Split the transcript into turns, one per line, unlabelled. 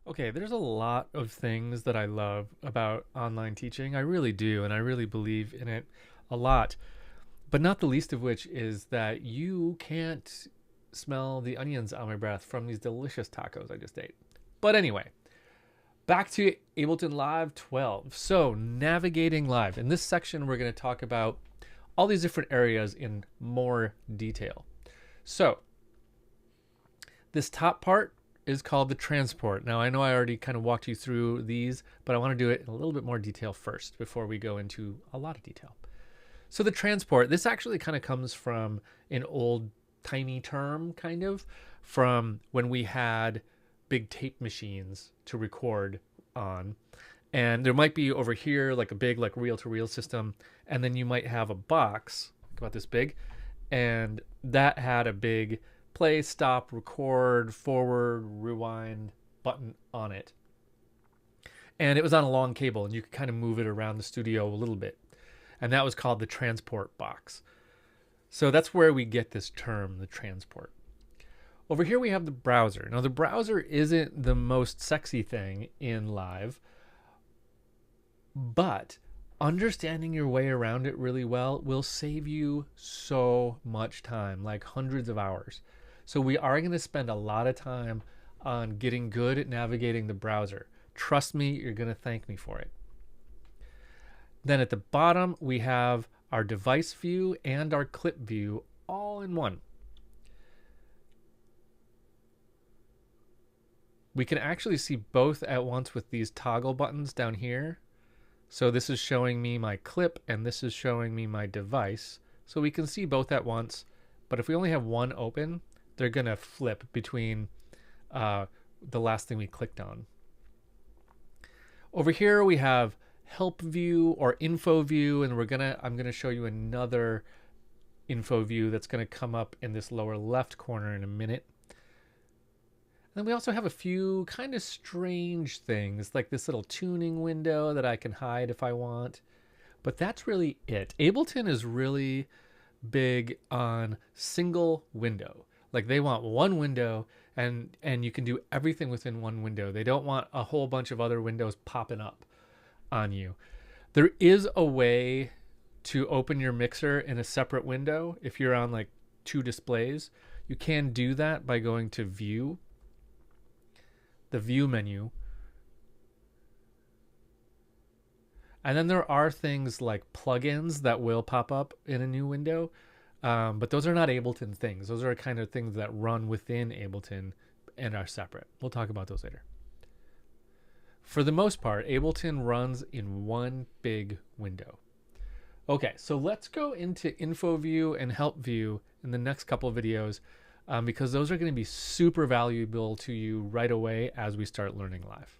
Okay, there's a lot of things that I love about online teaching. I really do, and I really believe in it a lot. But not the least of which is that you can't smell the onions on my breath from these delicious tacos I just ate. But anyway, back to Ableton Live 12. So, navigating live. In this section, we're going to talk about all these different areas in more detail. So, this top part is called the transport. Now, I know I already kind of walked you through these, but I want to do it in a little bit more detail first before we go into a lot of detail. So the transport, this actually kind of comes from an old timey term, kind of, from when we had big tape machines to record on. And there might be over here like a big like reel-to-reel system, and then you might have a box about this big, and that had a big play, stop, record, forward, rewind button on it. And it was on a long cable, and you could kind of move it around the studio a little bit. And that was called the transport box. So that's where we get this term, the transport. Over here we have the browser. Now the browser isn't the most sexy thing in live, but understanding your way around it really well will save you so much time, like hundreds of hours. So we are going to spend a lot of time on getting good at navigating the browser. Trust me, you're going to thank me for it. Then at the bottom, we have our device view and our clip view all in one. We can actually see both at once with these toggle buttons down here. So this is showing me my clip and this is showing me my device. So we can see both at once. But if we only have one open, they're going to flip between the last thing we clicked on. Over here we have help view or info view, and I'm gonna show you another info view that's gonna come up in this lower left corner in a minute. And then we also have a few kind of strange things, like this little tuning window that I can hide if I want. But that's really it. Ableton is really big on single window. Like they want one window and you can do everything within one window. They don't want a whole bunch of other windows popping up on you. There is a way to open your mixer in a separate window if you're on like two displays. You can do that by going to view, the view menu. And then there are things like plugins that will pop up in a new window, but those are not Ableton things. Those are kind of things that run within Ableton and are separate. We'll talk about those later. For the most part, Ableton runs in one big window. Okay, so let's go into info view and help view in the next couple of videos because those are going to be super valuable to you right away as we start learning live.